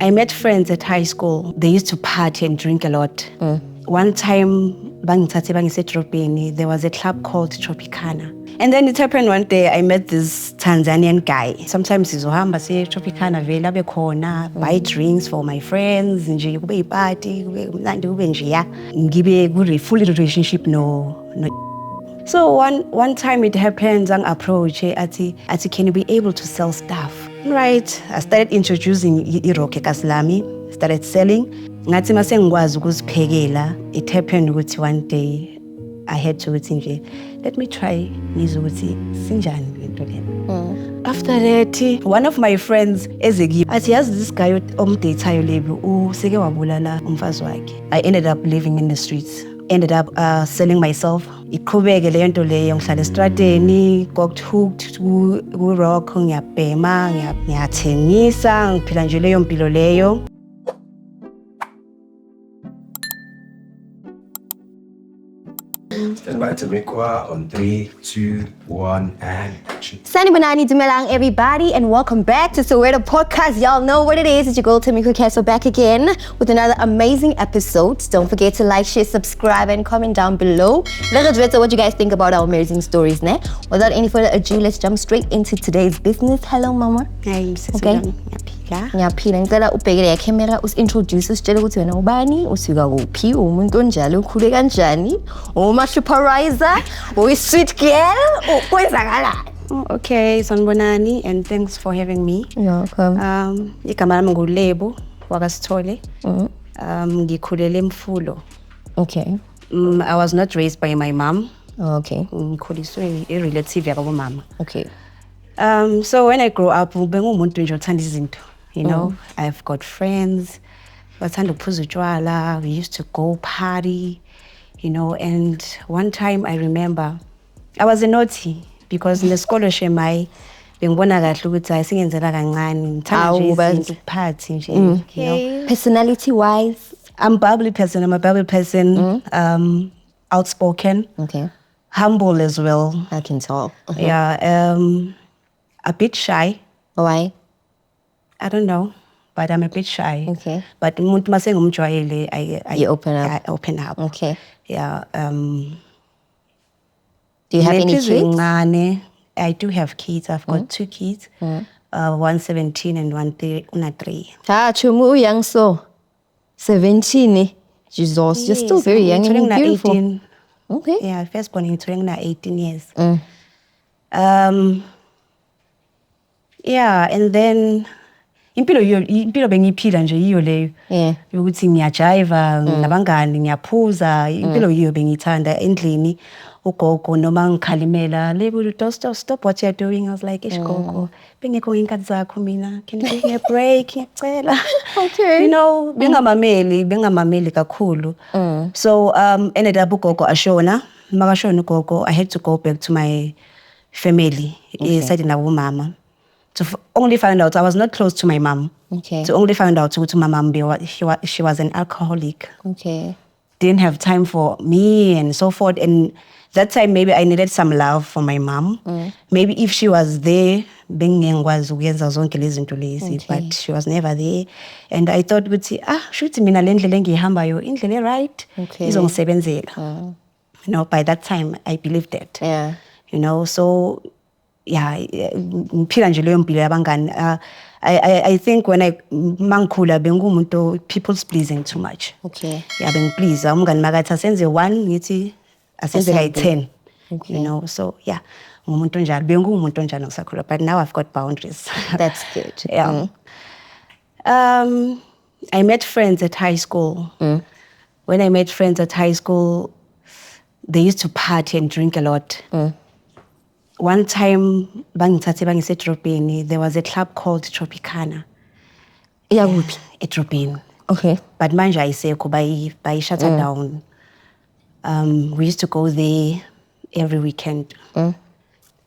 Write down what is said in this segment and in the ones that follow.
I met friends at high school. They used to party and drink a lot. One time, there was a club called Tropicana. And then it happened one day, I met this Tanzanian guy. Sometimes sizohamba siye Tropicana vele abe khona, buy drinks for my friends, nje kube yi-party, kube mnandi kube njeya. Ngibe full relationship no. So one time it happens, I approach ati can you be able to sell stuff? Right, I started introducing iroke kaslami, started selling. Ngathi mase ngikwazi ukuziphekela. It happened ukuthi one day I had to nje let me try ngizwe ukuthi sinjani lento lena. After that, one of my friends ezeki athi yazi this guy omdateayo lebi useke wabulala umfazi wakhe. I ended up living in the streets. Ended up selling myself. Iqhubeke leyo nto leyo ngihlala estradeni, got hooked ku rock, ngiyabhema, ngiyathengisa, ngiphila nje leyo mpilo leyo. Stand by to Mikwa on 3, 2, 1, and action. Sanibonani Dumelang, everybody, and welcome back to Soweto Podcast. Y'all know what it is. It's your girl, Tamiko Castle, back again with another amazing episode. Don't forget to like, share, subscribe, and comment down below. Let us know what you guys think about our amazing stories. Ne? Without any further ado, let's jump straight into today's business. Hello, Mama. Hey, okay. Ngiyaphila ngicela ubhekele ya camera usintroduce usitshele ukuthi wena ubani usuka kuphi umuntu onjalo ukhule kanjani supervisor sweet girl kwenzakalani. Okay, sanibonani and thanks for having me. You're welcome. Igama lami nguLebo wakasithole. Ngikhulele eMfulo. Okay. I was not raised by my mom. Okay. Ngikhuliswe relative yakabo mama. Okay. So when I grew up, bengumuntu nje othanda izinto. You know, I've got friends. Bathanda ukuphuza utshwala. We used to go party, you know. And one time I remember, I was a naughty because in the scholarship, bengibona kahle ukuthi ayisingenzela kancane. Ngithanda nje party nje. You know. Personality wise, I'm a bubbly person. Outspoken. Okay. Humble as well. I can tell. Yeah. A bit shy. Why? I don't know, but I'm a bit shy. Okay. But umuntu mase ngumjwayele, you open up. I open up. Okay. Yeah. Do you have any kids? I do have kids. I've got 2 kids. One 17 and one 3. Chumu young so 17. Jesus, you're still very young and beautiful. 18. Okay. Yeah, first born in 18 years. Yeah, and then impilo bengiphila nje iyo leyo. Yeah. Ukuthi ngiyajiva nabangani ngiyaphuza, impilo yiyo bengithanda endlini ugogo noma ngikhalimela Lebo stop what you're doing. I was like gogo bengekho inkathi zakho mina, can you give me a break ngiyacela. Okay. You know, bengamameli kakhulu. So ended up ugogo ashona. Makashona ugogo, I had to go back to my family. Side na mama. To only find out I was not close to my mom. Okay. To only find out to my mom, she was an alcoholic. Okay. Didn't have time for me and so forth. And that time maybe I needed some love from my mom. Maybe if she was there, but she was never there. And I thought, shoot mina le ndlela engiyihambayo indlela right. Okay. Izongisebenzela. You know, by that time I believed that. Yeah. You know, so yeah, ngiphila nje leyo mpilo yabangani. I think when mangikhula bengumuntu people's pleasing too much. Okay. Yeah, bengiplease umngani makathi asenze 1 ngithi asenze kayi 10. Okay. You know, so yeah, ngumuntu njalo bengumuntu njalo ngisakhula, but now I've got boundaries. That's good. Yeah. I met friends at high school. When I met friends at high school, they used to party and drink a lot. One time, there was a club called Tropicana. Yeah, Etropin. okay. But manje ayisekho by shut down. We used to go there every weekend.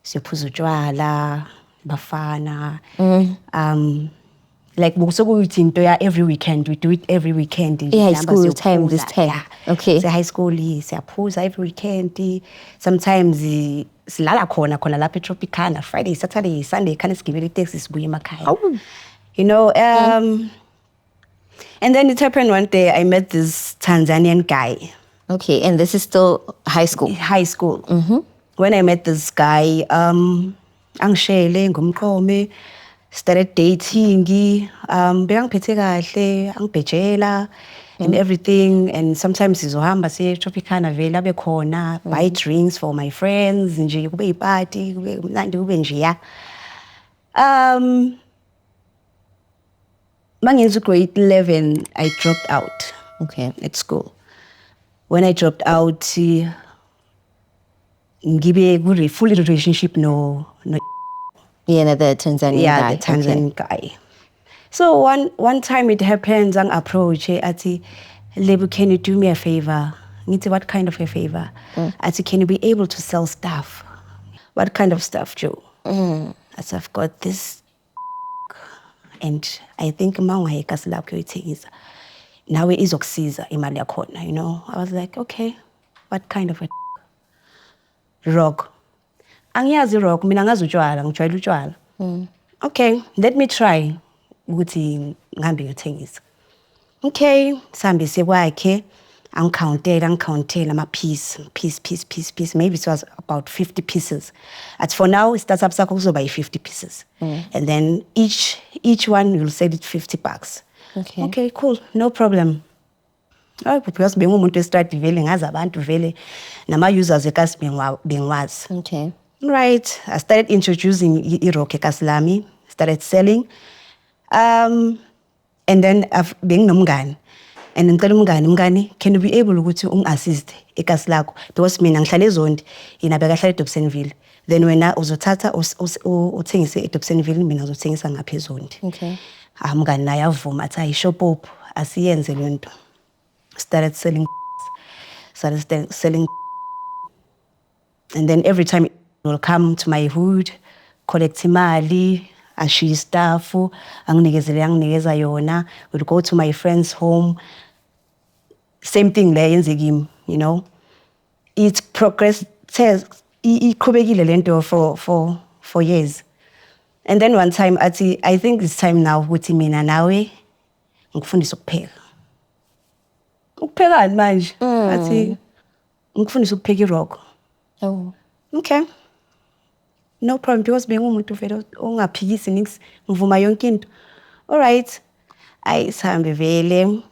Siphuza utshwala, bafana. Like every weekend. We do it every weekend. Yeah, high school time, this time. Yeah. Okay. High school, siyaphuza every weekend. Sometimes silala khona lapha eTropicana, Friday, Saturday, Sunday, khane sigibele itaxi sibuye emakhaya. You know, And then it happened one day, I met this Tanzanian guy, Okay, and this is still high school. high school. When I met this guy, angishele ngumqome, started dating, bekangiphethe kahle, angibhejela and everything. And sometimes sizohamba siye Tropicana vele abe khona, buy drinks for my friends, nje kube yipati, kube mnandi kube njeya. Mangenza grade 11, I dropped out Okay. at school. When I dropped out, ngibe kule full relationship no Yeah, the Tanzanian guy. the Tanzanian guy. So one time it happens, ang approach ati, Lebu, can you do me a favor? Ngithi, what kind of a favor? Ati, can you be able to sell stuff? What kind of stuff, Joe? Ati, I've got this, and I think mawungayeka silapho uyoyithengisa. Nawe izokusiza imali yakhona, you know. I was like, okay, what kind of a rock? Angiyazi rock, mina ngazi utshwala, ngijwayela utshwala. Okay, let me try ukuthi ngihambe ngiyothengisa. Okay, sihambe siye kwakhe, angicountela ama-piece, piece. Maybe it was about 50 pieces. At for now, startup sakho kuzoba 50 pieces. And then each one will sell it $50. Okay, cool, no problem. Oh, because bengumuntu we-start vele ngazi abantu vele nama-users ekasi bengiwazi. Okay. Right, I started introducing i-rock ekasi lami, started selling. And then benginomngani. And ngicela umngani, can you be able ukuthi ungi-assist ekasi lakho? Because mina ngihlala eZondi, yena bekahlala eDobsonville. Then wena uzothatha uthengise eDobsonville, mina uzothengisa ngapha eZondi. Okay. Umngani naye avuma athi ayishop up asiyenze le nto. Started selling. And then every time it will come to my hood, collect imali, ashiye stuff, anginikeza yona, would go to my friend's home. Same thing le yenzeka kimi, you know. It progressed, iqhubekile le nto for years. And then one time athi, I think it's time now ukuthi mina nawe ngikufundisa ukupheka. Ukuphekani manje? Athi ngikufundisa ukupheka i-rock. Oh. Okay. No problem, because bengumuntu vele ongaphikisi nix, ngivuma yonke into. All right. Sihambe vele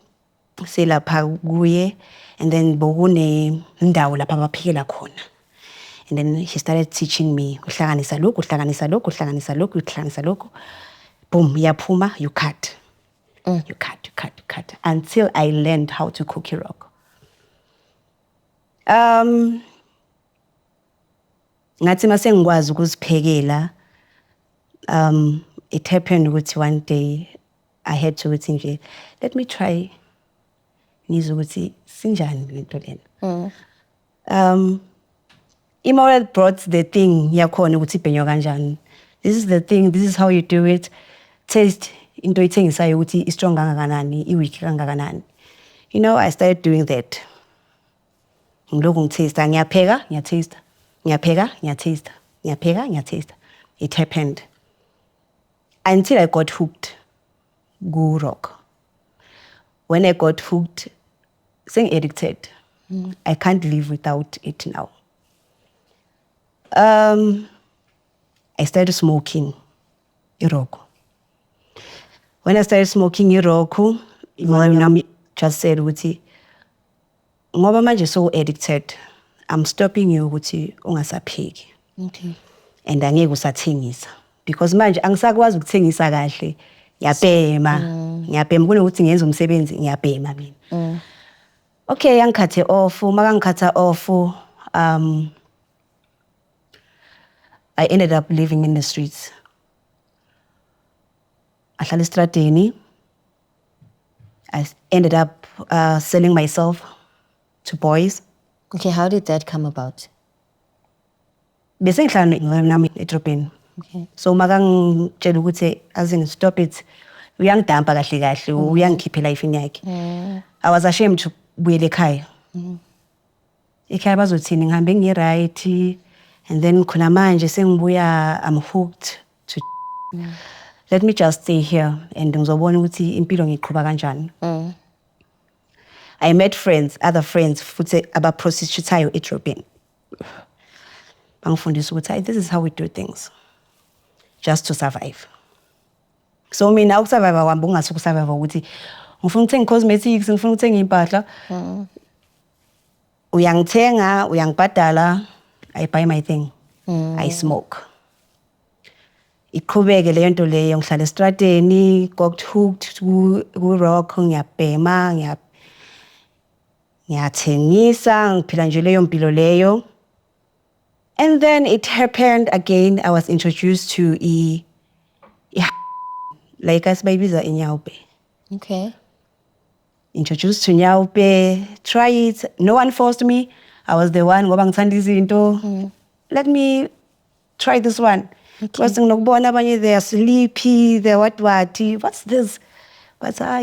selapha kuye, and then bokune indawo lapha abaphikela khona. And then he started teaching me, uhlanganisa lokhu. Boom, yaphuma, you cut. You cut. Until I learned how to cook rock. Ngathi mase ngikwazi ukuziphekela, it happened ukuthi one day I had to ukuthi nje, let me try ngizwe ukuthi sinjani lento lena. Immoral brought the thing yakhona ukuthi ibhenywa kanjani. This is the thing, this is how you do it. Taste into oyithengisayo ukuthi i-strong kangakanani, i-weak kangakanani. You know, I started doing that. Ngilokhu ngitaste, ngiyapheka, ngiyataste. Ngiyapheka. It happened until I got hooked go rock. When I got hooked, saying addicted, I can't live without it now. I started smoking iroko. When I started smoking iroko, my just said, "Wuti, ngoba manje so addicted, I'm stopping you ukuthi ungasapheki." Okay. And angeke usathengisa because manje angisakwazi ukuthengisa kahle. Ngiyabhema kunokuthi ngenze umsebenzi, ngiyabhema mina. Okay, angikhathe off, makangikhatha off, I ended up living in the streets. Ahlala estradeni. I ended up selling myself to boys. Okay, how did that come about? Bese ngihlala nami edrobheni. Okay. So makangitshela ukuthi azini stop it. Uyangidampa kahle uyangikhiphela ifini yakhe. I was ashamed to buyela ekhaya. Ekhaya bazothini ngihambe ngi-right, and then khona manje sengibuya I'm hooked to let me just stay here and ngizobona ukuthi impilo ngiqhubeka kanjani. I met other friends futhi aba-prostitutayo eDrobheni. Bangifundisa ukuthi this is how we do things just to survive. So mina ukusurvive kwami ungasuka survive ukuthi ngifuna ukuthenga cosmetics, ngifuna ukuthenga impahla. Uyangithenga, uyangibhadala, I buy my thing. I smoke. Iqhubeke leyo nto leyo ngihlala estradeni, got hooked ku rock, ngiyabhema, ngiyathengisa, ngiphila nje leyo mpilo leyo. And then it happened again. I was introduced to like asibayibiza iNyawupe. Okay. Introduced to Nyawupe, try it. No one forced me. I was the one ngoba ngithanda izinto. Let me try this one. Because nginokubona abanye they are sleepy, they what. What's this? But try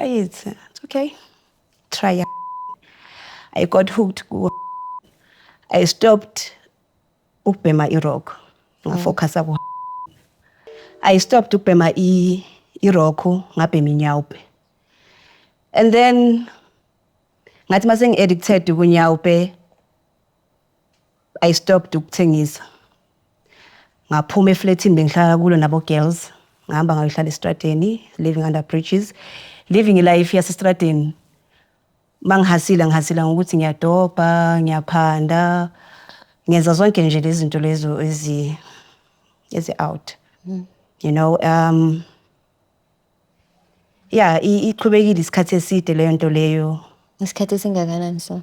it. It's okay. Try it. I got hooked. I stopped ukubhema irock. Ngafocus up. I stopped ukubhema irock, ngabhema iNyawupe. And then ngathi mase ngi-addicted kuNyawupe, I stopped ukuthengisa. Ngaphuma eflatini bengihlala kulo nabo girls, ngihamba ngayohlala estradeni, living under bridges, living life yasestradeni. Mangihasila ngokuthi ngiyadobha, ngiyaphanda, ngenza zonke nje lezi zinto lezo ezi out. You know, yeah, iqhubekile isikhathi eside leyo nto leyo. Isikhathi esingakanani so?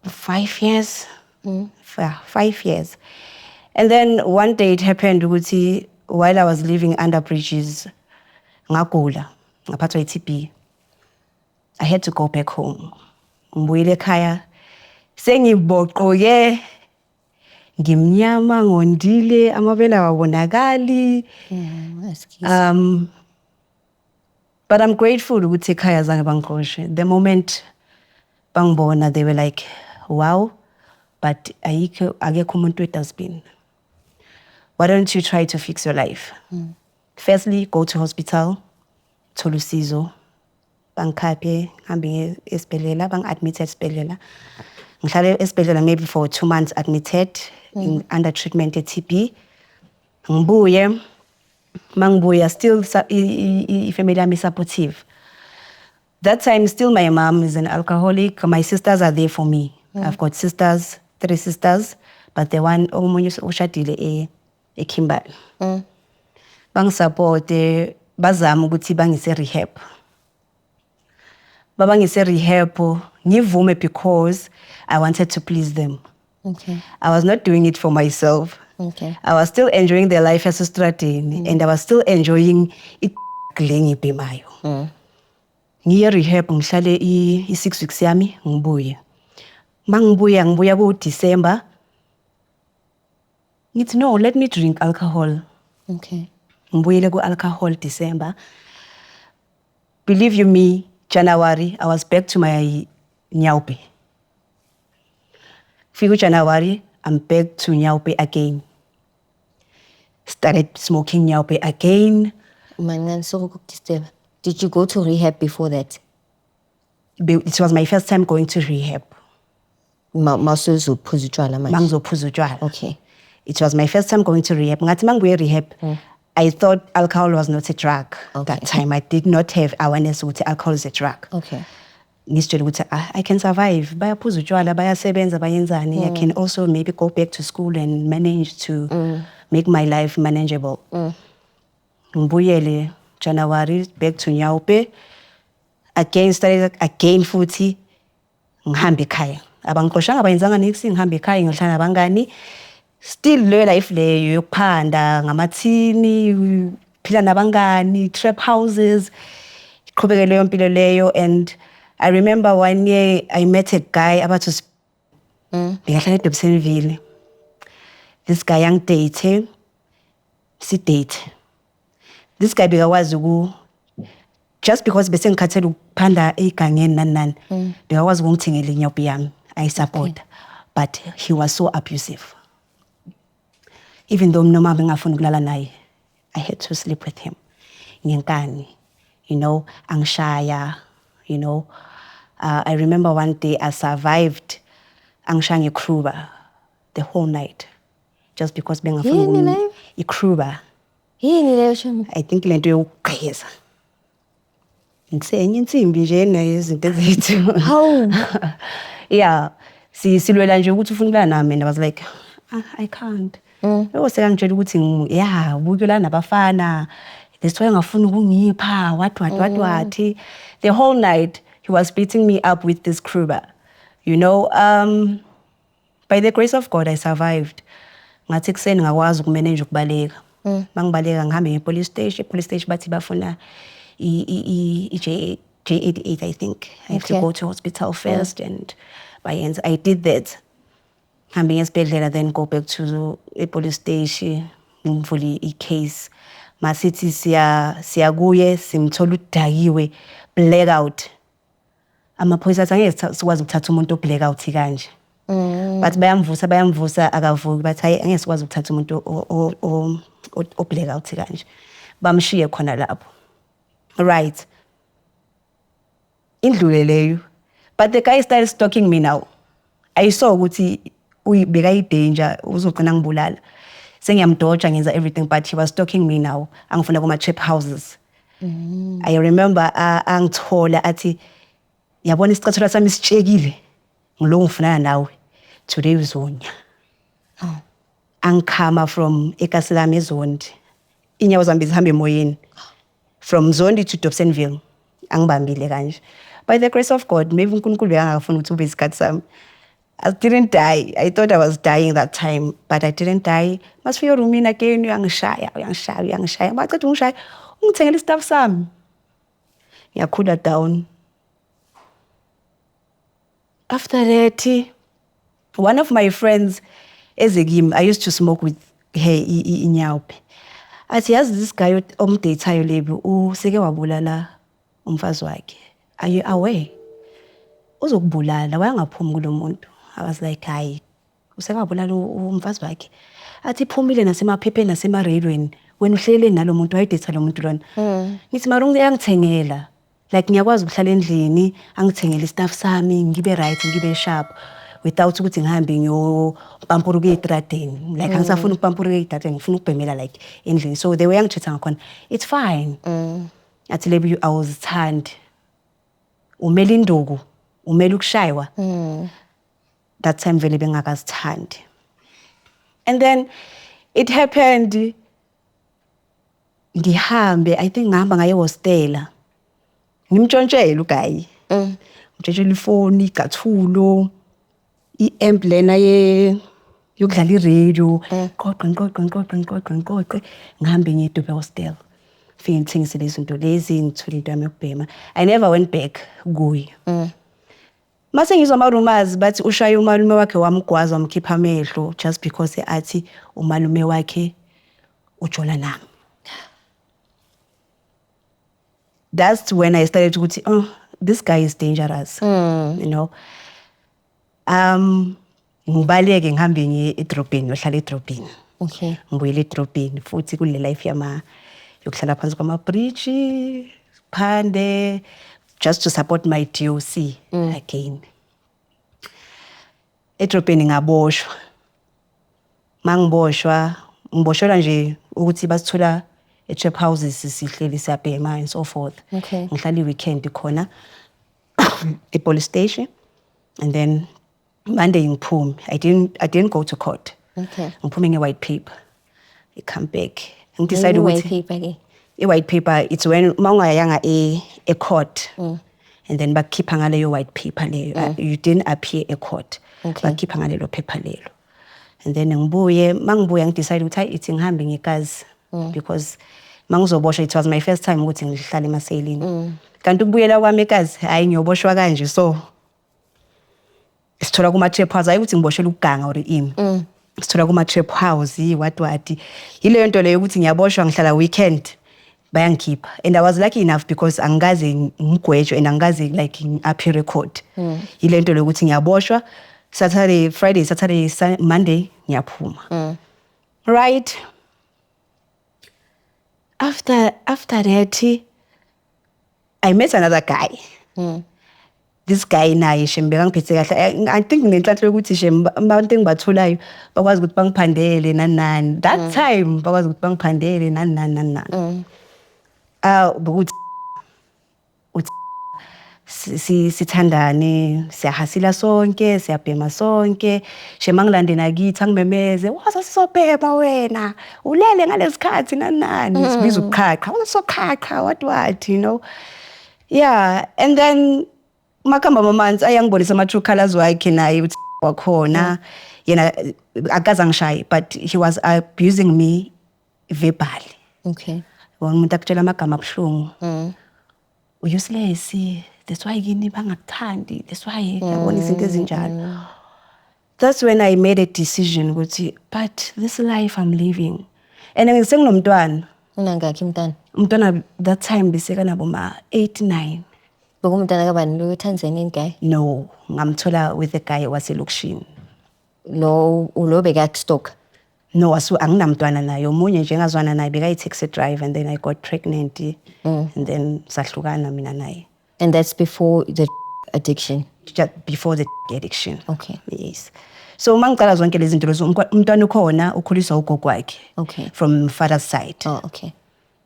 5 years. 5 years. And then one day it happened ukuthi while I was living under bridges, ngagula, ngaphathwa i-TB. I had to go back home. Ngibuyele ekhaya, sengiboqoke, ngimnyama, ngondile, amabele awabonakali. But I'm grateful ukuthi ekhaya zange bangixoshe. The moment bangibona, they were like, wow, but akekho umuntu we-dustbin. Why don't you try to fix your life? Firstly, go to hospital, thola usizo. Bangikhaphe, ngihambe esibhedlela, bang-admitted esibhedlela. Ngihlale esibhedlela maybe for 2 months admitted under treatment ye-TB. Ngibuye, mangibuya still ifamily yami supportive. That time still my mom is an alcoholic. My sisters are there for me. I've got 3 sisters, but the one omunye ushadile eKimberley. Bangisupport, bazama ukuthi bangise rehab. Babangise rehab, ngivume because I wanted to please them. Okay. I was not doing it for myself. Okay. I was still enjoying their life as a strateni, and I was still enjoying it ngibhemayo. Ngiye rehab ngihlale i6 weeks yami ngibuye. Mangibuya ku December. Ngithi no, let me drink alcohol. Okay. Ngibuyele ku alcohol December. Believe you me, January I was back to my Nyawupe. Fika January I'm back to Nyawupe again. Started smoking Nyawupe again. Did you go to rehab before that? It was my first time going to rehab. Mangizophuza utshwala. Okay. It was my first time going to rehab. Ngathi mangibuye rehab, I thought alcohol was not a drug. Okay. That time I did not have awareness ukuthi alcohol is a drug. Okay. Ngizitshela ukuthi I can survive. Bayaphuza utshwala, bayasebenza, bayenzani. I can also maybe go back to school and manage to make my life manageable. Ngibuyele January back to Nyawupe. Again started again futhi ngihambe ekhaya. Abangixoshanga abayenzanga niksi ngihambe ekhaya ngihlala nabangani. Still le life leyo yokuphanda ngamathini, phila nabangani, trap houses. Iqhubeke leyo mpilo leyo. And I remember one year I met a guy about to bekahlala eDobsonville. This guy young date, date. This guy bekawazi just because bese ngikhathela ukuphanda egangeni nani bekawazi ukungithengela iNyawupe yami. I support. But he was so abusive. Even though noma bengafuna ukulala naye, I had to sleep with him. Ngenkani, angishaya, I remember one day I survived angishaya ngeKruger the whole night. Just because bengafuna iKruger. Yini leyo shame? I think lento yokugqeza. Ngisenye insimbi nje nezinto ezethu. How? Yeah. Silwela nje ukuthi ufuna ukula nami, and I was like, I can't. Sekangitshela ukuthi buke la nabafana. That's why ngafuna ukungipha what. The whole night he was beating me up with this Kruger. By the grace of God I survived. Ngathi kuseni ngakwazi ukumanage ukubaleka. Mangibaleka ngihambe ngepolice station bathi bafuna J88 I think. I have to go to hospital first and I did that. Ngihambe ngesibhedlela, then go back to the police station ngivule i-case. Masithi siya kuye simthola udakiwe blackout. Amaphoyisa athi angeke sikwazi ukuthatha umuntu blackout kanje. But bayamvusa akavuki, bathi hayi angeke sikwazi ukuthatha umuntu o blackout kanje. Bamshiye khona lapho. Right. Indlule leyo. But the guy started stalking me now. I saw ukuthi ubeka danger uzogcina ngibulala. Sengiyamdoja ngenza everything, but he was stalking me now. Angifuna kuma trap houses. I remember angithola athi yabona isicathulo sami sitshekile. Ngilo ngifunana nawe. Today uzonya. Angikhama from eKaselami eZondi. Inyawo zami zihambe emoyeni. From Zondi to Dobsonville. Angibambile kanje. By the grace of God, maybe uNkulunkulu bekangafuni ukuthi ube isikhathi sami. I didn't die. I thought I was dying that time, but I didn't die. Masifika roomini again, uyangishaya. Baceda ungishaya, ungithengele stuff sami. Ngiyakhula down. After that, one of my friends, Ezegim, I used to smoke with her inyawupe. Athi yazi this guy omdateayo lebi useke wabulala umfazi wakhe. Are you aware? Uzokubulala wayangaphumi kulo muntu. I was like, hayi, useke wabulala umfazi wakhe. Athi iphumile nasemaphepheni nasema-radioweni wena uhlele nalo muntu wayedate lo muntu lona. Ngithi mara uyangithengela. Like ngiyakwazi ukuhlala endlini, angithengele stuff sami, ngibe right, ngibe sharp without ukuthi ngihambe ngiyopampuruka eitradeni. Like angisafuna ukupampuruka eitradeni, ngifuna ukubhemela like endlini. So the way angithetha ngakhona, it's fine. Athi lebi awuzithandi. Umele induku, umele ukushaywa. That time vele bengakazithandi. And then it happened ngihambe, I think ngihamba ngaye hostela. Ngimtshontshela ugayi. Ngitshontshela ifoni, igathulo, i-amp lena yokudlala i-radio. Qoqe. Ngihambe ngiye eDube hostel. Fike ngithengise lezi zinto lezi, ngithole into yami yokubhema. I never went back kuye. Mase ngizwa ama-rumors bathi ushaya umalume wakhe wamgwaza wamkhipha amehlo just because athi umalume wakhe ujola nami. That's when I started to this guy is dangerous. Ngibaleke ngihambe ngiye edrobheni, ngihlala edrobheni. Okay. Ngibuyele edrobheni futhi kule life yokuhlala phansi kwama-bridge, phande, just to support my DOC again. Edrobheni ngaboshwa. Mangiboshwa, ngiboshelwa nje ukuthi basithola trap houses sihleli siyabhema and so forth. Okay. Ngihlala i-weekend khona police station, and then Monday ngiphume. I didn't go to court. Okay. Ngiphume nge-white paper. I come back. Ngidecide ukuthi i-white paper it's when mawungayanga e-court and then bakhipha ngaleyo white paper leyo. You didn't appear a court. Okay. Bakhipha ngalelo paper lelo. And then mangibuya ngidecide ukuthi ithi ngihambe ngekazi because mangizoboshwa, it was my first time ukuthi ngihlale emaselini. Kanti ukubuyela kwami ekazi hayi ngiyoboshwa kanje, so sithola kuma trap house, hayi ukuthi ngiboshela ukuganga or imi. Sithola kuma trap house what yileyo nto leyo ukuthi ngiyaboshwa ngihlala weekend bayangikhipha. And I was lucky enough because angaze ngigwetshwe and angaze like appear record. Yileyo nto leyo ukuthi ngiyaboshwa Friday, Saturday, Monday ngiyaphuma. Right. After that, I met another guy. This guy naye shem bekangiphethe kahle. I think ngenhlanhla yokuthi shem abantu engibatholayo bakwazi ukuthi bangiphandele nani. That time bakwazi ukuthi bangiphandele nani. Ukuthi sithandane, siyahasila sonke, siyabhema sonke. Shema ngilande nakithi angimemeze, "Wasa sizobhema wena. Ulele ngalesikhathi nani." Sibiza ukuqhaqha. "Usoqhaqha what, you know." Yeah, and then makamba amanzi ayangibonisa ama true colors wakhe naye uthi wakhona. Yena akaza ngishaye, but he was abusing me verbally. Okay. Umuntu akutshela amagama abuhlungu. Useless. That's why yini bangakuthandi. That's why yabona izinto ezinjalo. That's when I made a decision ukuthi, but this life I'm living. And senginomntwana. Unangakhi umntana? Umntwana that time biseka nabo ma 8, 9. Bekumntana kabani lo Tanzanian guy? No, ngamthola with a guy waselokishini. Lo bekathi stock. No, anginamntwana naye. Omunye nje engazwana naye bekayi taxi driver, and then I got pregnant and then sahlukana mina naye. And that's before the addiction. Just before the addiction. Okay. Yes. So mangicala zonke lezi zinto lezo umntwana ukhona ukhuliswa ugogo wakhe. Okay. From father's side. Oh, okay.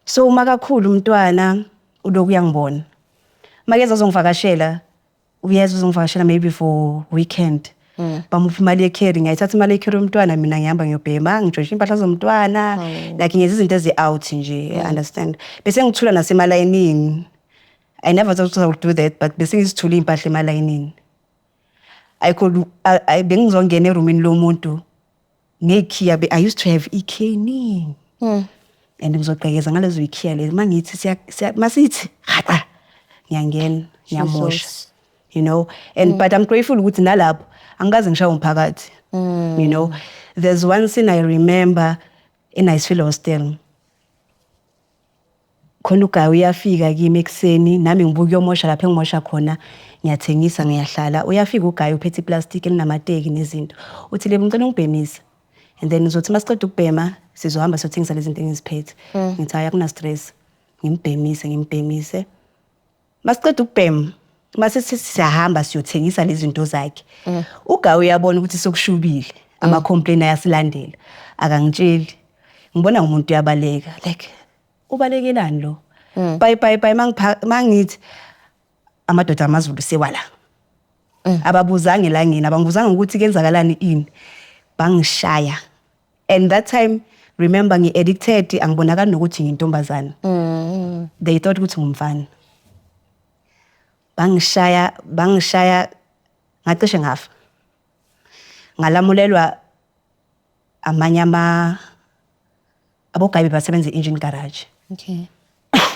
So makakhulu umntwana uloku uyangibona. Makeza uzongivakashela, uzongivakashela maybe for weekend. Bamupha imali ye-carry, ngiyayithatha imali ye-carry umntwana mina ngihamba ngiyobhema, ngijosha impahla zomntwana. Like ngenza izinto ezi-out nje, understand. Bese ngithula nasemalayinini. I never thought I would do that, but bese ngizithula impahla emalayinini. I bengizongena erumini lomuntu ngekhiya. I used to have ikhiya eningi. And ngizogqekeza ngalezo ikhiya lezi mangithi masithi haqa ngiyangena ngiyamosha, you know. And but I'm grateful ukuthi nalapho angikaze ngishaye umphakathi, you know. There's one scene I remember in Niceville hostel. Khona ugayi uyafika kimi ekseni, nami ngibuka uyomosha lapha engimosha khona, ngiyathengisa ngiyahlala. Uyafika ugayi uphethe iplastic elinamateki nezinto. Uthi le ngicela ungibhemise. And then uzothi masiqeda ukubhema sizohamba siyothengisa lezi zinto engiziphethe. Ngithi hayi akuna stress. Ngimbhemise. Masiqeda ukubhema, mase siyahamba siyothengisa lezi zinto zakhe. Ugayi uyabona ukuthi sokushubile, ama complaint ayasilandela. Akangitsheli. Ngibona umuntu uyabaleka, like ubalekelani lo? Bye mangithi amadoda amaZulu sewala. Ababuzange la ngina, abangibuzanga ukuthi kenzakalani ini. Bangishaya. And that time remember ngi-addicted, angibonakala nokuthi ngintombazana. They thought ukuthi ngumfana. Bangishaya ngacishe ngafa. Ngalamulelwa amanye abogayi basebenza engine garage. Okay.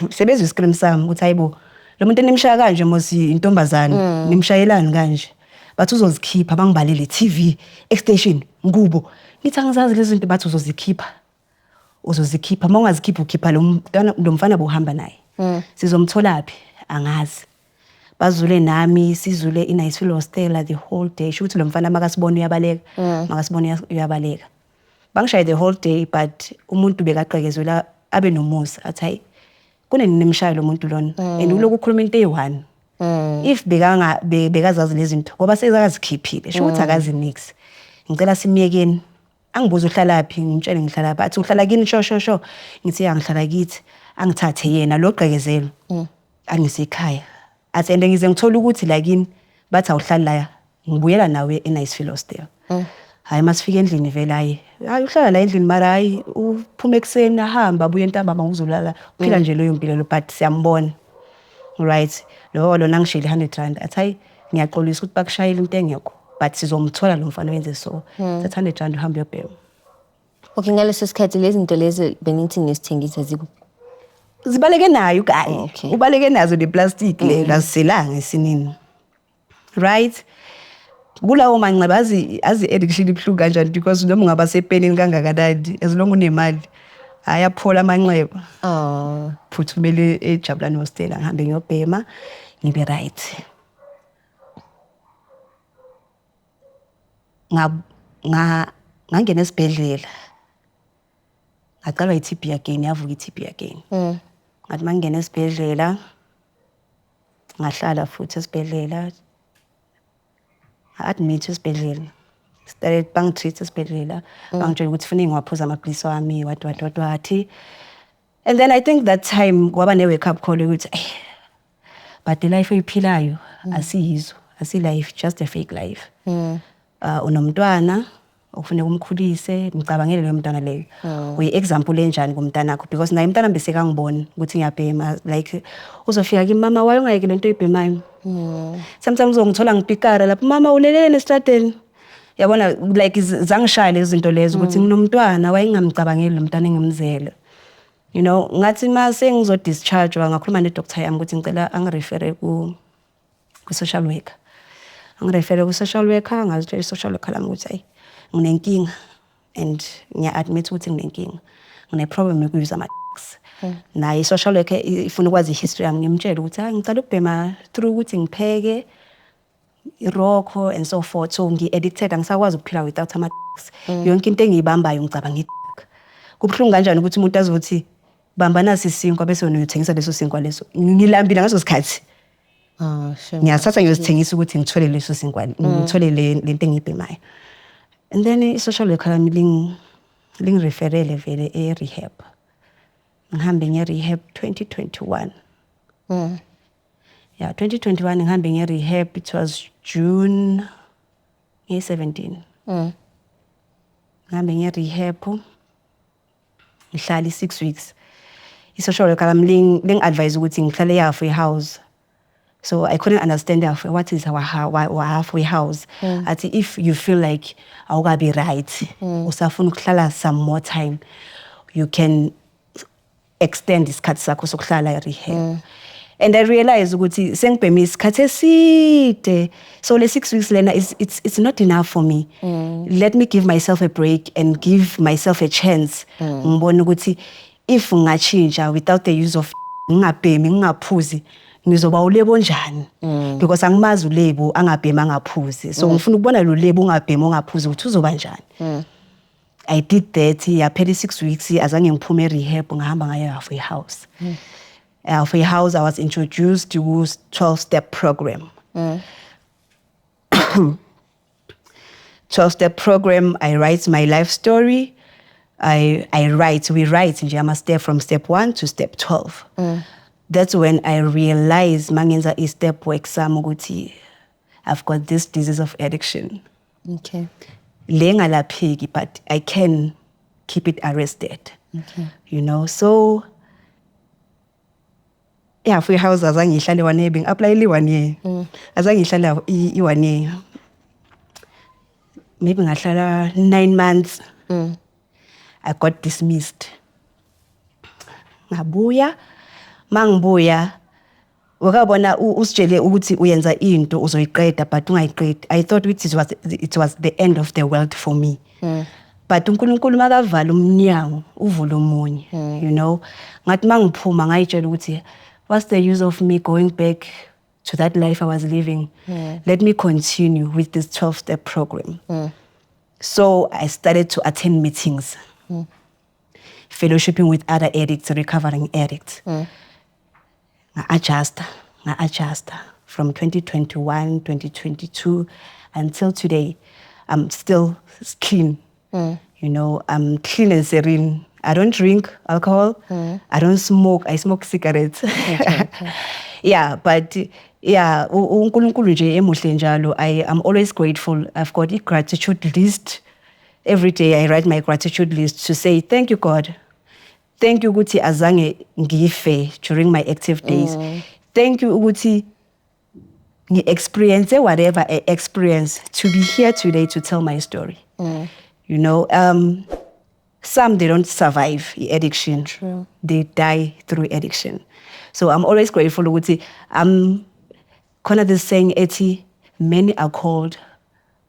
Sebezwe iscream sami ukuthi hayibo lo muntu enimshaya kanje mosi intombazana nimshayelani kanje. Bathi uzozikhipha bangibalele TV extension ngubo. Ngithi angizazi lezi zinto bathi uzozikhipha. Mawungazikhipha ukhipha lo mfana bohamba naye. Sizomthola phi angazi. Bazule nami sizule iNiceville hostel the whole day. Shuthi lo mfana makasibona uyabaleka. Bangishaye the whole day, but umuntu bekaqhekezela abe nomusa athi hayi kuneni nimshaya lo muntu lona. And uloku ukhuluma into eyi-1. If bekazazi lezi zinto ngoba sezakazikhiphile sho ukuthi akazi nix. Ngicela simiyekeni. Angibuza uhlala phi, ngimtshele ngihlala phi. Athi uhlala kini sho. Ngithi angihlala kithi. Angithathe yena lo gqekezelo. Angisekhaya. Athi ende ngize ngithola ukuthi la kini bathi awuhlali la ngibuyela nawe eNiceville hostel. Hayi masifika endlini vele hayi uhlala la endlini mara hayi uphuma ekseni ahamba abuye ntambama ngizolala uphila nje loyo mpilo lo, but siyambona right lona ngishile 100 rand. Athi hayi ngiyaxolisa ukuthi bakushayela into engekho, but sizomthola lo mfana wenze so. That 100 rand uhambe uyobhema. Okay, ngaleso sikhathi lezi zinto lezi benithi ngisithengisa zibaleke nayo ugayi. Okay. Ubaleke nazo le plastic le laselanga esinini. Right? Kulawo manxeba azi-addiction ibhlungu kanjani, because noma ungaba sepenini kangakanani as long unemali ayaphola amanxeba. Phuthumele eJabulani hostel ngihambe ngiyobhema ngibe right. Ngangena esibhedlela ngaqalwa i-TB again, yavuka i-TB again. Ngathi mangena esibhedlela, ngahlala futhi esibhedlela. Admit esibhedlela. Started bangitreat esibhedlela. Bangitshela ukuthi kufanele ngiwaphuza amaphilisi wami, what. And then I think that time kwaba ne-wake up call ukuthi but the life oyiphilayo asiyizo, asi-life, just a fake life. Unomntwana ufune kumkhulise, ngicabangele leyo mntwana leyo. Uyi-example enjani kumntanakho because naye umntana bese kangibona ukuthi ngiyabhema, like uzofika kimi, mama why ungayeki lento oyibhemayo? Sometimes uzongithola ngipikara lapho, mama ulelele estradeni. Yabona like zangishaya lezi zinto lezo ukuthi nginomntwana wayengamcabangeli lo mntwana engimzele. You know, ngathi mase ngizo discharge ngakhuluma ne-doctor yami ukuthi ngicela angirefere ku social worker. Angirefere ku social worker, ngazitshela social worker lami ukuthi hayi nginenkinga and ngiya-admit ukuthi nginenkinga. Ngine-problem yokuyuza ama-drugs. Naye social worker ifuna ukwazi i-history yami, ngimtshela ukuthi hayi ngicela ukubhema through ukuthi ngipheke irokho and so forth. So ngi-addicted, angisakwazi ukuphila without ama-drugs. Yonke into engiyibambayo ngicabanga i-drug. Kubuhlungu kanjani ukuthi umuntu azothi bamba nasi isinkwa bese wena uyothengisa leso sinkwa leso. Ngilambile ngaso sikhathi. Ngiyathatha ngiyosithengisa ukuthi ngithole leso sinkwa, ngithole lento engiyibhemayo. And then i-social worker lingireferele vele e-rehab. Ngihambe nge-rehab 2021. Yeah, 2021 ngihambe nge-rehab. It was June 17. Ngihambe nge-rehab. Ngihlala 6 weeks. I-social worker ling-advise ukuthi ngihlale halfway house. So I couldn't understand what is our halfway house. If you feel like awukabi right, usafuna ukuhlala some more time, you can extend isikhathi sakho sokuhlala e-rehab. And I realized ukuthi sengibheme isikhathi eside. So le 6 weeks lena it's not enough for me. Let me give myself a break and give myself a chance. Ngibona ukuthi if ngachinja without the use of ngingabhemi, ngingaphuzi, ngizoba ulebo njani? Because angimazi ulebo angabhema angaphuzi. So ngifuna ukubona lo lebo ungabhema ungaphuzi ukuthi uzoba njani. I did that. Yaphela 6 weeks azange ngiphume e-rehab, ngahamba ngayo halfway house. Halfway house I was introduced to 12-step program. 12-step program, I write my life story. We write nje ama-step from step 1 to step 12. That's when I realized mangenza i-step work sami ukuthi I've got this disease of addiction. Okay. Lengalapheki, but I can keep it arrested. Okay. You know, so yeah, for house azange ngihlale 1 year, apply 1 year. Azange ngihlala i-1 year. Maybe ngahlala 9 months. I got dismissed. Ngabuya, mangibuya, wakabona usitshele ukuthi uyenza into uzoyiqeda but ungayiqedi. I thought it was the end of the world for me. But uNkulunkulu makavala umnyango uvula omunye, you know. Ngathi mangiphuma ngayitshela ukuthi what's the use of me going back to that life I was living? Let me continue with this 12-step program. So I started to attend meetings, fellowshipping with other addicts, recovering addicts. Adjust from 2021, 2022 until today. I'm still clean. You know, I'm clean and serene. I don't drink alcohol. I don't smoke. I smoke cigarettes. Okay. Yeah, but yeah, uNkulunkulu nje emuhle njalo. I am always grateful. I've got a gratitude list. Every day I write my gratitude list to say, thank you, God. Thank you ukuthi azange ngife during my active days. Thank you ukuthi ngi-experience whatever I experience to be here today to tell my story. You know, some they don't survive addiction. True. They die through addiction. So I'm always grateful ukuthi kind of this saying, Eti, many are called,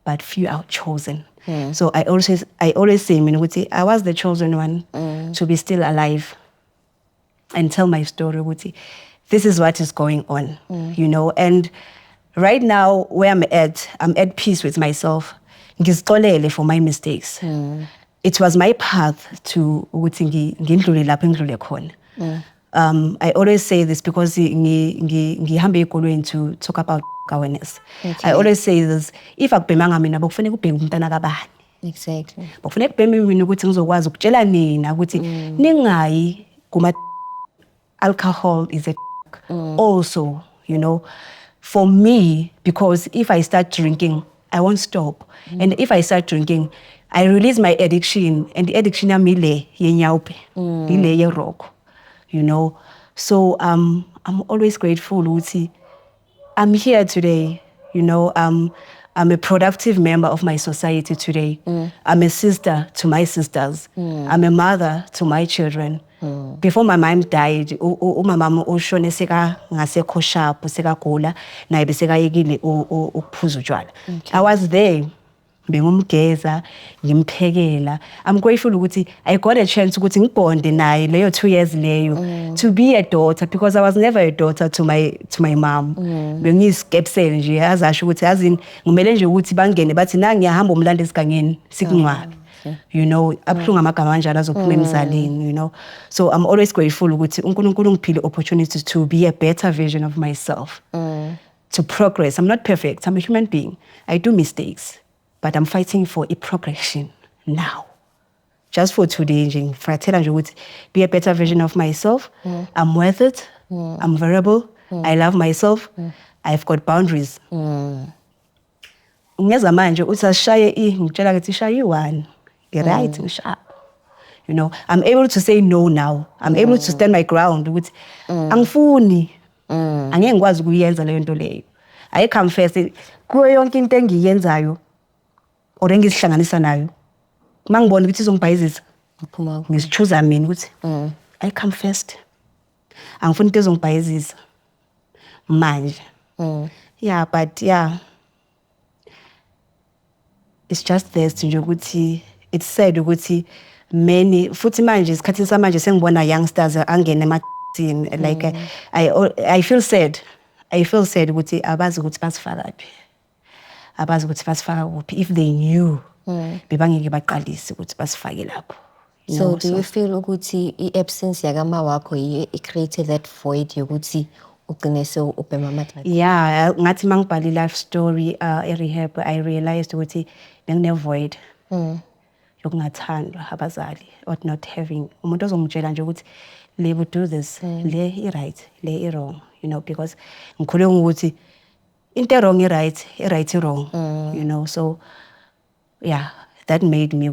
but few are chosen. So I always say, Wuti, I was the chosen one to be still alive and tell my story, Wuti. This is what is going on, you know. And right now, where I'm at peace with myself. Ngizixolele for my mistakes. it was my path to ukuthi ngindlule lapho ngidlule khona. I always say this because ngihambe ezikolweni to talk about awareness. Okay. I always say this, if akubhemanga mina bokufanele ubheke umntana kabani. Exactly. Bokufanele kubheme mina ukuthi ngizokwazi ukutshela nina ukuthi ningayi kuma alcohol is a also, you know, for me, because if I start drinking, I won't stop. And if I start drinking, I release my addiction, and the addiction amile yenyaupe, ile ye rock, you know. So I'm always grateful, Uti. I'm here today, you know. I'm a productive member of my society today. I'm a sister to my sisters. I'm a mother to my children. Before my mom died, my mama ushone seka ngasekho sharp seka gula naye beseka yekile ukuphuza utshwala. I was there. Bengumgeza, ngimphekela. I'm grateful ukuthi I got a chance ukuthi ngibonde naye leyo 2 years leyo to be a daughter, because I was never a daughter to my mom. Bengiyiskepsele nje azasho ukuthi azini ngumele nje ukuthi bangene bathi na ngiyahamba umlanda esigangeni sikungcwabe. You know, abhlunga amagama kanjalo azophuma emzalini, you know. So I'm always grateful ukuthi uNkulunkulu ungiphile opportunities to be a better version of myself. To progress. I'm not perfect. I'm a human being. I do mistakes. But I'm fighting for a progression now. Just for today, be a better version of myself. I'm worth it. I'm variable. I love myself. I've got boundaries. Ngeza manje uthashaye ngitshela ukuthi shaye one. You're right, sharp. You know, I'm able to say no now. I'm able to stand my ground with angifuni. Angeke ngikwazi ukuyenza leyo nto leyo. I confess kuyo yonke into engiyenzayo or engizihlanganisa nayo. Mangibona ukuthi izongibhayizisa. Ngisichoose mina ukuthi I come first. Angifuni into ezongibhayizisa. Manje. Yeah, but yeah. It's just this nje ukuthi it's said ukuthi many futhi manje isikhathi samanje sengibona youngsters angene emathini like I feel sad. I feel sad ukuthi abazi ukuthi basifaka phi. Abazi ukuthi basifaka kuphi. If they knew bebangeke baqalise ukuthi basifake lapho. So do you feel ukuthi i-absence yakama wakho it created that void yokuthi ugcine so ubhema amathathu? Yeah, ngathi mangibhali life story e-rehab I realized ukuthi bengine void. Yokungathandwa abazali or not having umuntu ozongitshela nje ukuthi le would do this, le i-right, le i-wrong, you know, because ngikhule ukuthi into wrong i-right, i-right i-wrong, you know. So yeah, that made me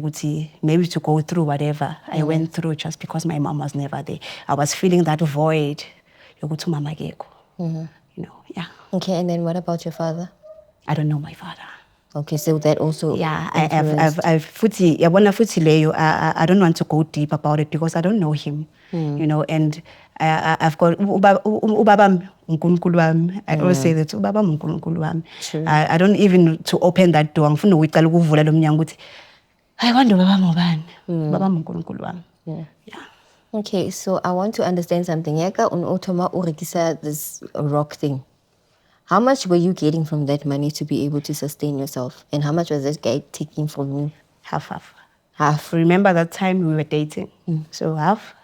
maybe to go through whatever I went through just because my mom was never there. I was feeling that void yokuthi mama akekho, you know. Yeah. Okay, and then what about your father? I don't know my father. Okay, so that also I've futhi yabona futhi leyo I don't want to go deep about it because I don't know him, you know, and I've got ubaba uNkulunkulu wami. I always say that ubaba uNkulunkulu wami. I don't even to open that door ngifuna ukuqala ukuvula lo mnyango ukuthi I wonder baba ngubani. Baba uNkulunkulu wami. Yeah. Okay, so I want to understand something. Yaka unothoma urekisa this rock thing. How much were you getting from that money to be able to sustain yourself? And how much was this guy taking from you? Half. Remember that time we were dating? So half.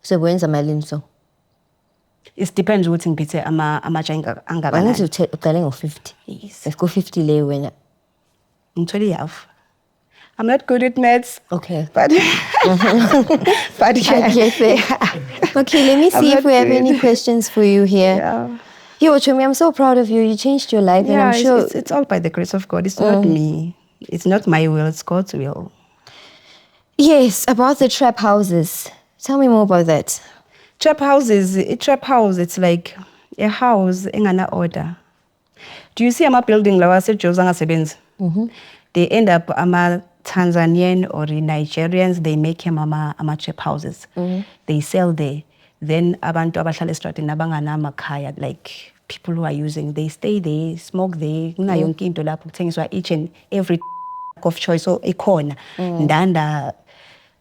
So when's the malin so? It depends what in Peter ama anga. I need to telling of 50. Yes. Let's go 50 lay when actually half. I'm not good at maths. Okay. But yeah. Okay, let me see if we have any questions for you here. Yeah. Yo, Chomi, I'm so proud of you. You changed your life, and I'm sure it's all by the grace of God. It's not me. It's not my will. It's God's will. Yes, about the trap houses. Tell me more about that. Trap house, it's like a house in an order. Do you see a building like I said, they end up Tanzanian or Nigerians, they make him trap houses. They sell there. Then abantu abahlala estradini abangana makhaya, like people who are using, they stay there, smoke there. Kuna yonke into lapho kuthengiswa each and every of choice. So ikhona ndanda,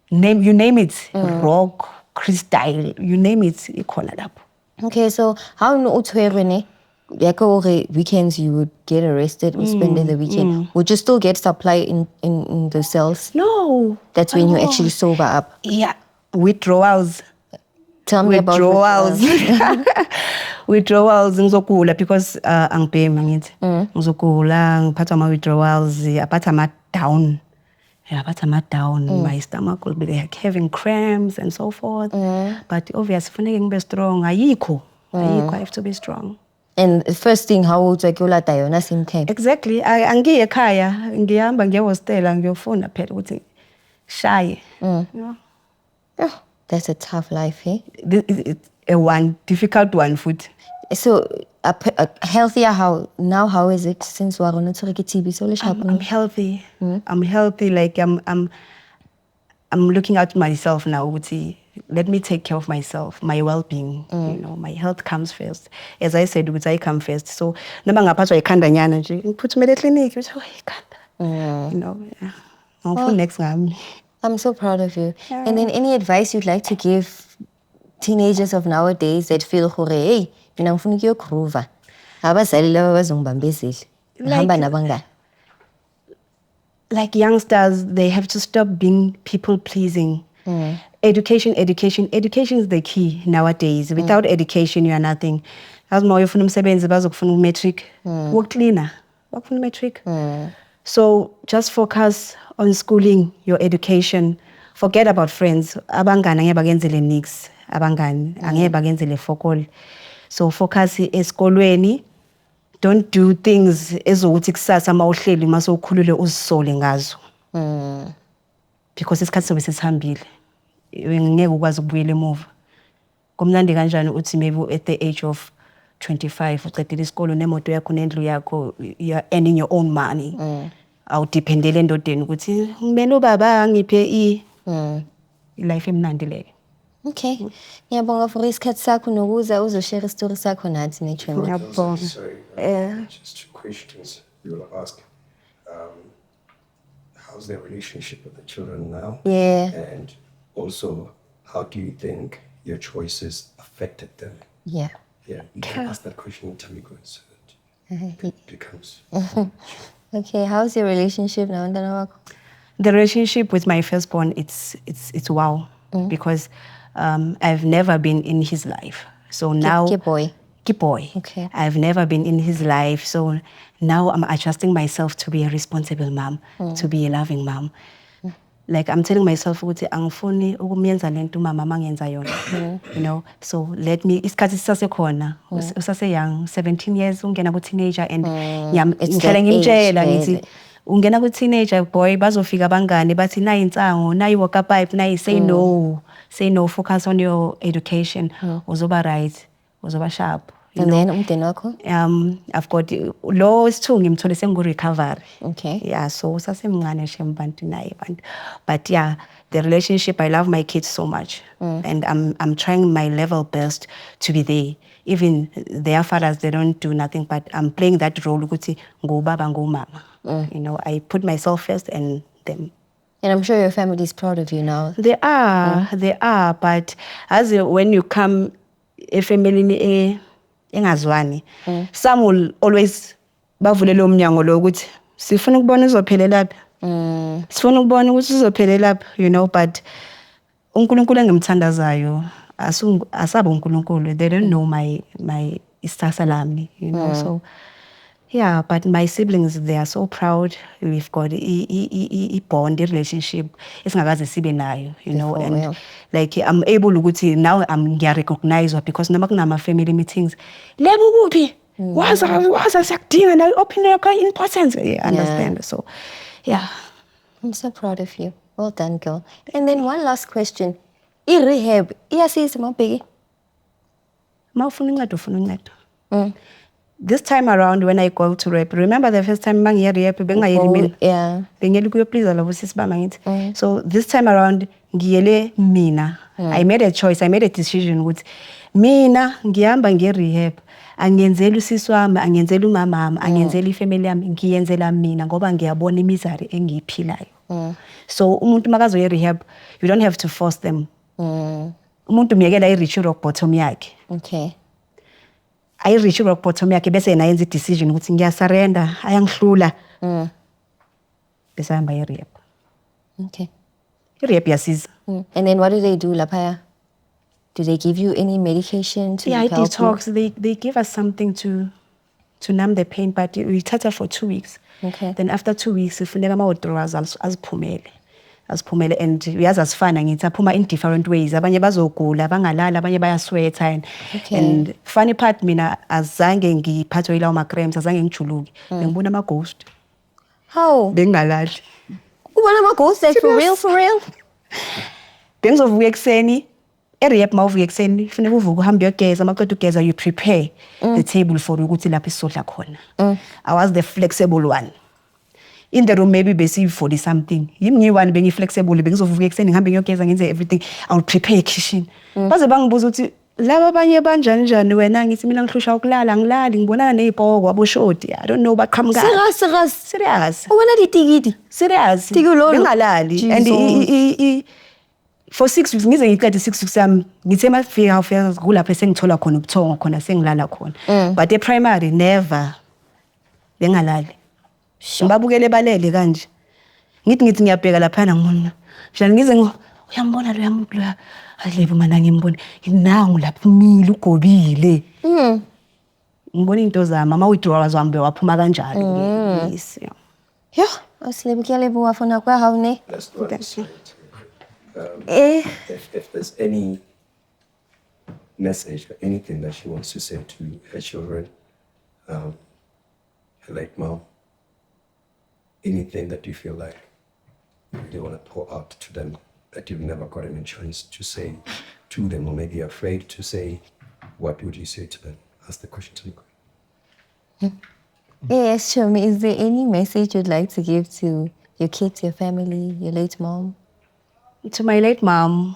you name it, rock, crystal, you name it, ikhona lapho. Okay, so how no utwebene? like weekends you would get arrested or spend the weekend. Would you still get supply in the cells? No. That's when you actually sober up. Yeah. Withdrawals. Tell me about withdrawals. Withdrawals ngizogula because angibhemi ngithi. Ngizogula ngiphathwa ama withdrawals, aphatha ama down. Yeah, aphatha ama down. My stomach will be like having cramps and so forth. But obviously funeke ngibe strong. Ayikho. I have to be strong. And the first thing, how old like yolata yona same time? Exactly. Angiye ekhaya, ngiyahamba ngiyehostela ngiyofuna phela ukuthi shaye. You know? Oh, that's a tough life, eh? It's a difficult one food. So a healthier how is it since we are on TB? So I'm healthy. I'm healthy. Like I'm looking at myself now. Let me take care of myself, my well-being. You know, my health comes first. As I said, I come first. So noma ngaphathwa ikhanda nyana nje, ngiphuthumele clinic. You know, next ngami. I'm so proud of you. Yeah. And then any advice you'd like to give teenagers of nowadays that feel hey, mina ngifuna ukuyogroova. Abazali laba bazongibambezela. Hamba nabangani. Like youngsters, they have to stop being people-pleasing. Education is the key nowadays. Without education, you are nothing. As more ufuna umsebenzi bazokufuna umetric, wokucleaner, bakufuna umetric. So just focus on schooling, your education. Forget about friends. Abangani angeke bakenzele nix. Abangani angeke bakenzele fokol. So focus esikolweni. Don't do things ezokuthi kusasa mawuhleli masowukhulule uzisole ngazo. Because isikhathi sobe sesihambile. Ngeke ukwazi ukubuyela emuva. Kumnandi kanjani uthi maybe at the age of 25 uqedile isikole nemoto yakho nendlu yakho, you are earning your own money. Awudependele endodeni ukuthi ngimele ubaba angiphe life emnandi leyo. Okay. Ngiyabonga for isikhathi sakho nokuza uzoshare story sakho nathi neTremor. Ngiyabonga. Just 2 questions you will ask. How's their relationship with the children now? Yeah. And also, how do you think your choices affected them? Yeah. Yeah, you can ask that question in Tamiko so it becomes... Okay, how's your relationship now? The relationship with my firstborn, it's wow. Because I've never been in his life. So now... Kiboy. Okay. I've never been in his life. So now I'm adjusting myself to be a responsible mom, to be a loving mom. Like I'm telling myself, angifuni ukuyenza lento mama mangenza yona. You know, so let me, isikhathi sisasekhona, usase young, 17 years, ungena ku teenager and ngihlala ngimtshela ngithi ungena ku teenager boy bazofika abangani bathi nayi insango, nayi walker pipe, nayi say no, focus on your education. Uzoba right, uzoba sharp. And then umnteni wakho? I've got lo isithungi ngimthole sengu-recovery. Okay. Yeah, so sasemncane shem bantu naye bantu. But yeah, the relationship, I love my kids so much. And I'm trying my level best to be there. Even their fathers, they don't do nothing, but I'm playing that role ukuthi ngubaba ngumama. You know, I put myself first and them. And I'm sure your family is proud of you now. They are, but as when you come a family engazwani, some will always bavulele umnyango lo ukuthi sifuna ukubona uzophelela lapha. Sifuna ukubona ukuthi uzophelela lapha, you know, but uNkulunkulu engimthandazayo asaba uNkulunkulu. They don't know my isasa lami, you know. So yeah, but my siblings, they are so proud. We've got a bond, a relationship. It's ngakaze sibe nayo, you know. And real. like I'm able to now I'm recognized because nama kunama family meetings. Lebu kuphi? Waza sakudinga na open your importance. Yeah, understand. Yeah. So yeah. I'm so proud of you. Well done, girl. And then one last question. I-rehab, iyasiza mawubheki? Mawufuna uncedo. This time around when I go to rehab, remember the first time mangiye rehab bengayeli mina. Yeah. Bengiyeli kuyoplease labo sisi bama ngithi. So this time around ngiyele mina. I made a choice, I made a decision ukuthi mina ngihamba nge-rehab. Angiyenzeli usisi wami, angiyenzeli umama wami, angiyenzeli ifamily yami, ngiyenzela mina ngoba ngiyabona imizari engiyiphilayo. So umuntu makazoye rehab, you don't have to force them. Umuntu umyekela i-reach rock bottom yakhe. Okay. reach rock bottom yakhe bese yena yenza decision ukuthi ngiyasurrender ayangihlula bese hamba rehab. Okay. Rehab yasiza. And then what do they do lapaya? Do they give you any medication to help detox. you? They give us something to numb the pain, but we touch for 2 weeks. Okay. Then after 2 weeks, ifuneka ama-withdrawals aziphumele, and uyazi asifana ngithi aphuma in different ways. Abanye bazogula, bangalala, abanye bayasweatha Okay. and funny part mina azange ngiphathwe yilawo ma-cramps, azange ngijuluke. Bengibona ama-ghost. How? Bengingalali. Ubona ama-ghost like for real? Bengizovuka ekuseni. Rehab mawuvuka ekuseni kufanele uvuke uhambe uyogeza maqeda ugeza you prepare the table for ukuthi lapho isodla khona. I was the flexible one. In the room maybe bese 40 something. Yimi ngiyi-one bengi-flexible bengizovuka ekuseni ngihambe ngiyogeza ngenze everything. I would prepare kitchen. Baze bangibuza ukuthi laba abanye banjani wena ngithi mina ngihlusha ukulala ngilali ngibonana nezibhoko aboshoti. I don't know baqhamuka. Serious. Ubona ditikidi? Serious. Tikulolo. Bengalali and for 6 weeks ngize ngiqede 6 weeks sami ngithe mafika kulapho sengithola khona ubuthongo khona sengilala khona but primary never bengalali ngibabukele balele kanje ngithi ngiyabheka lapha ngibona njalo ngize uyambona lo alebe mana ngimbona nangu lapha umile ugobile ngibona into zami ama withdrawals wami waphuma kanjalo yes yeah asilebukele buwafuna kwa haune. Let's do it. If there's any message or anything that she wants to say to her children, her late mom, anything that you feel like you want to pour out to them that you've never gotten a chance to say to them, or maybe you're afraid to say, what would you say to them? Ask the question to me. Yes, Chomi, is there any message you'd like to give to your kids, your family, your late mom? To my late mom,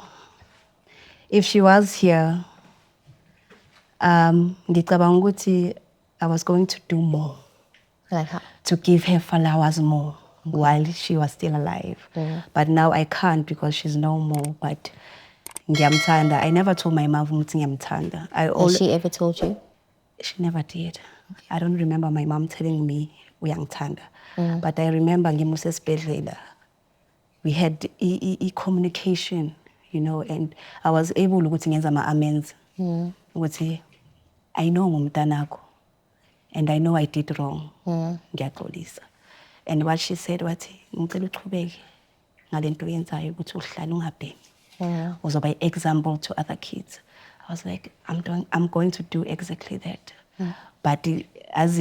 if she was here, ngicabanga ukuthi I was going to do more. Like how? To give her flowers more while she was still alive. But now I can't because she's no more. But ngiyamthanda. I never told my mom ukuthi ngiyamthanda. Has she ever told you? She never did. I don't remember my mom telling me uyangithanda. But I remember ngimuse esibhedlela. We had communication, you know, and I was able ukuthi ngenza ama-amends. Ukuthi I know ngumntanakho and I know I did wrong. Ngiyaxolisa. And what she said wathi ngicela uqhubeke ngalento oyenzayo ukuthi uhlale ungabhemi. Uzoba example to other kids. I was like, I'm going to do exactly that. But as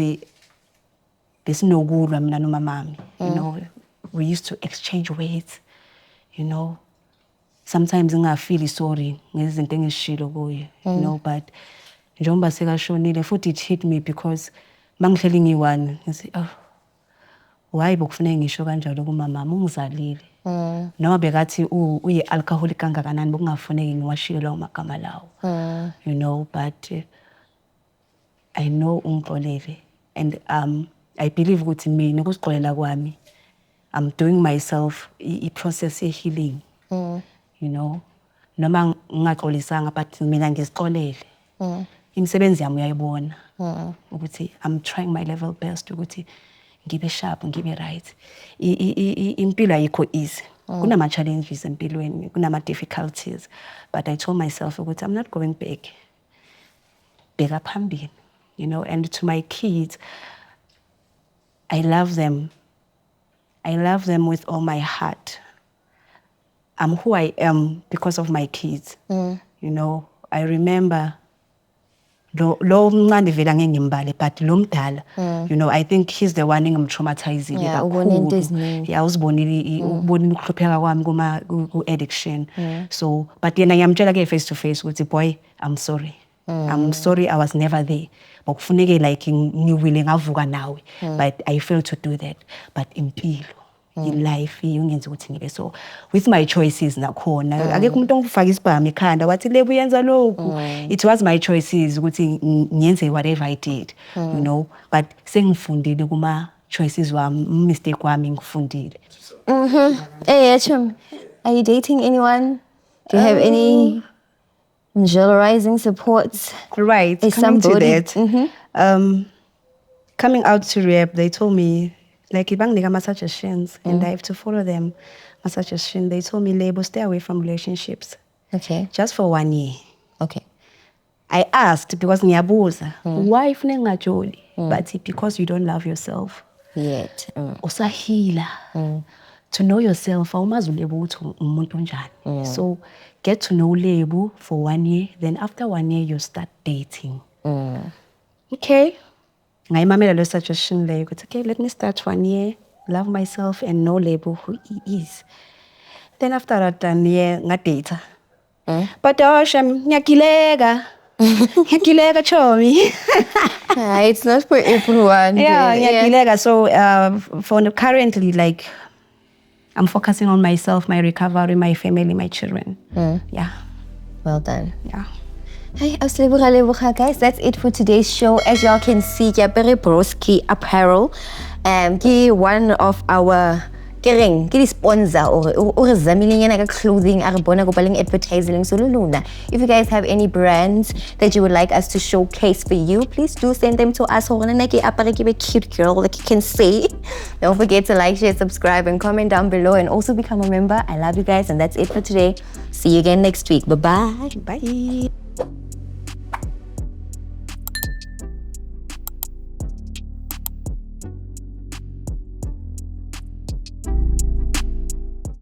besinokulwa mina nomamami, you know, we used to exchange words, you know. Sometimes ngafeel sorry ngezinto engishilo kuye, you know, but njengoba sekashonile futhi it hit me because mangihleli ngiyi-one ngithi why bokufanele ngisho kanjalo kumamami ungizalile. Noma bekathi uyi-alcoholic kangakanani bokungafuneki ngiwashilo lawo magama lawo. You know, but I know ungixolele and I believe ukuthi mina ukuzixolela kwami I'm doing myself a process of healing. You know, noma ngingaxolisanga but mina ngizixolele. Imisebenzi yami uyayibona ukuthi I'm trying my level best ukuthi ngibe sharp ngibe right. Impilo ayikho easy. Kunama challenges empilweni, kunama difficulties, but I told myself ukuthi I'm not going back. Beka phambili, you know, and to my kids I love them. I love them with all my heart. I'm who I am because of my kids. You know, I remember lo mncane vele angeke ngimbale but lo mdala, you know, I think he's the one engimtraumatizing kakhulu. Yeah, uzibonile ukuhlupheka kwami ku-addiction. So, but yena ngiyamtshela ke face to face ukuthi boy, I'm sorry. I'm sorry I was never there. Bokufuneke like ngiwile ngavuka nawe. But I failed to do that. But impilo, in life, ungenza ukuthi ngibe so with my choices nakhona. Akekho umuntu ongifaka isibhamu ekhanda wathi lebu yenza lokhu. It was my choices ukuthi ngiyenze whatever I did, you know. But sengifundile kuma choices wami, mistake wami ngifundile. Hey, Achum, are you dating anyone? Do you have any Visualizing supports. Right. Is Coming to somebody- that, coming out to rehab, they told me, like, ibang nigga suggestions, and I have to follow them. My suggestion. They told me, label, stay away from relationships, Okay. just for 1 year. Okay. I asked because ngiyabuza, why ifune ngajoli? But because you don't love yourself. Yet. Usahila. To know yourself, awumazi ulebo ukuthi umuntu onjani. So get to know Lebu for 1 year. Then after 1 year, you start dating. Okay. Ngayimamela lo suggestion leyo ukuthi okay, let me start 1 year, love myself and know Lebu who he is. Then after that 1 year, ngadata. But ngiyagileka. Ngiyagileka chomi. It's not for everyone. Yeah, ngiyagileka. So for currently, like, I'm focusing on myself, my recovery, my family, my children. Yeah, Well done. yeah. Hey, guys, that's it for today's show. As y'all can see, Yapere Broski Apparel, one of our sponsor or clothing advertising. If you guys have any brands that you would like us to showcase for you, please do send them to us. Cute girl, like you can see. Don't forget to like, share, subscribe, and comment down below, and also become a member. I love you guys, and that's it for today. See you again next week. Bye-bye. Bye.